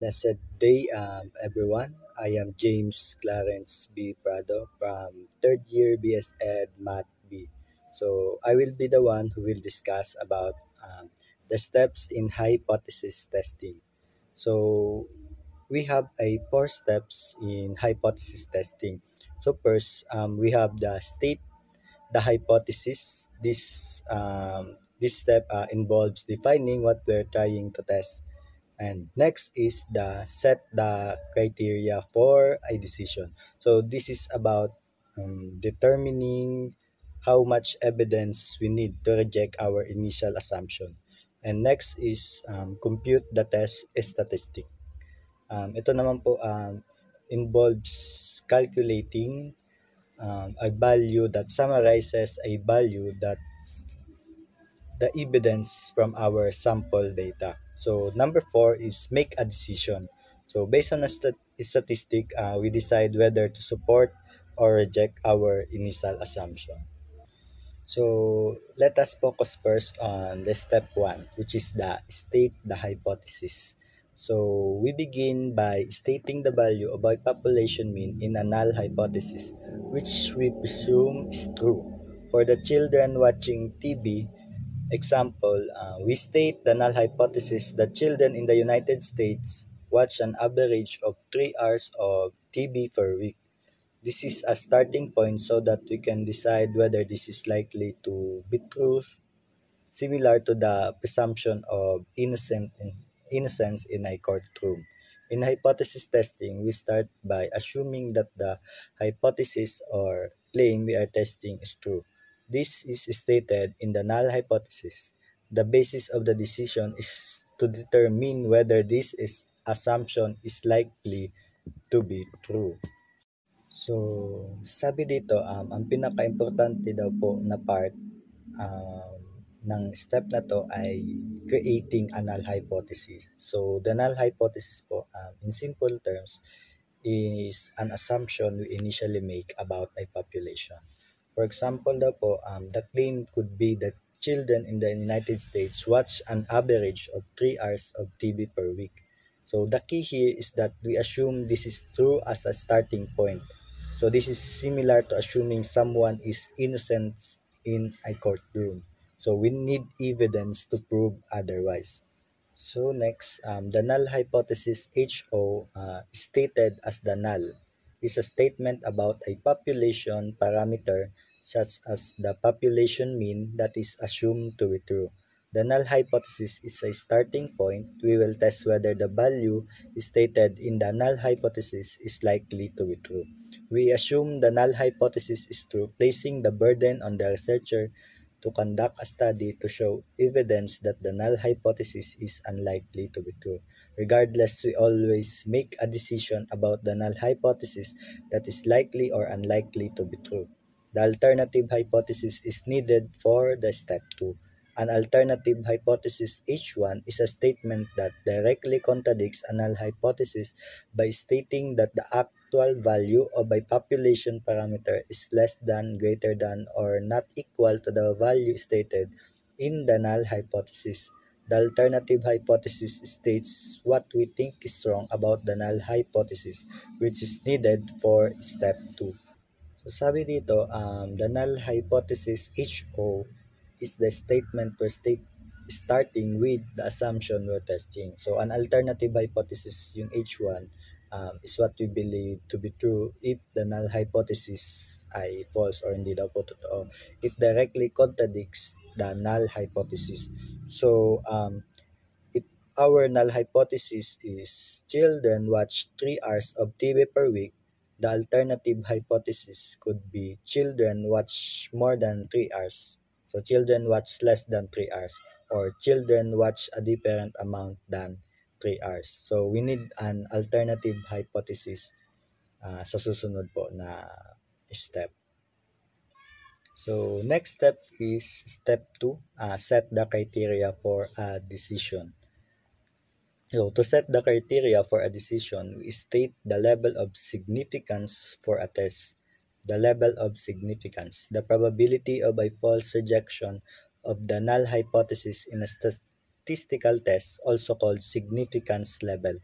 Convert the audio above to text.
Blessed day, everyone. I am James Clarence B. Prado from third year BS Ed Math B. So I will be the one who will discuss about the steps in hypothesis testing. So we have a four steps in hypothesis testing. So first, we have the state the hypothesis. This step involves defining what we're trying to test. And next is the set the criteria for a decision. So this is about determining how much evidence we need to reject our initial assumption. And next is compute the test statistic. Ito naman po involves calculating a value that summarizes a value that the evidence from our sample data. So number four is make a decision. So based on a statistic, we decide whether to support or reject our initial assumption. So let us focus first on the step one, which is the state the hypothesis. So we begin by stating the value of a population mean in a null hypothesis, which we presume is true. For the children watching TV, example, we state the null hypothesis that children in the United States watch an average of 3 hours of TV per week. This is a starting point so that we can decide whether this is likely to be true, similar to the presumption of innocence in a courtroom. In hypothesis testing, we start by assuming that the hypothesis or claim we are testing is true. This is stated in the null hypothesis. The basis of the decision is to determine whether assumption is likely to be true. So, sabi dito, ang pinaka-importante daw po na part um, ng step na to ay creating a null hypothesis. So, the null hypothesis po, in simple terms, is an assumption we initially make about a population. For example daw po, the claim could be that children in the United States watch an average of 3 hours of TV per week. So the key here is that we assume this is true as a starting point. So this is similar to assuming someone is innocent in a courtroom. So we need evidence to prove otherwise. So next, the null hypothesis HO stated as the null is a statement about a population parameter such as the population mean that is assumed to be true. The null hypothesis is a starting point. We will test whether the value stated in the null hypothesis is likely to be true. We assume the null hypothesis is true, placing the burden on the researcher to conduct a study to show evidence that the null hypothesis is unlikely to be true. Regardless, we always make a decision about the null hypothesis that is likely or unlikely to be true. The alternative hypothesis is needed for the step 2. An alternative hypothesis H1 is a statement that directly contradicts a null hypothesis by stating that the actual value of a population parameter is less than, greater than, or not equal to the value stated in the null hypothesis. The alternative hypothesis states what we think is wrong about the null hypothesis, which is needed for step 2. So sabi dito, the null hypothesis HO is the statement starting with the assumption we're testing. So an alternative hypothesis, yung H1, is what we believe to be true if the null hypothesis ay false or hindi daw po totoo. It directly contradicts the null hypothesis. So, if our null hypothesis is children watch 3 hours of TV per week, the alternative hypothesis could be children watch more than 3 hours. So children watch less than 3 hours or children watch a different amount than 3 hours. So we need an alternative hypothesis sa susunod po na step. So next step is step 2, set the criteria for a decision. So to set the criteria for a decision, we state the level of significance for a test. The level of significance, the probability of a false rejection of the null hypothesis in a statistical test, also called significance level.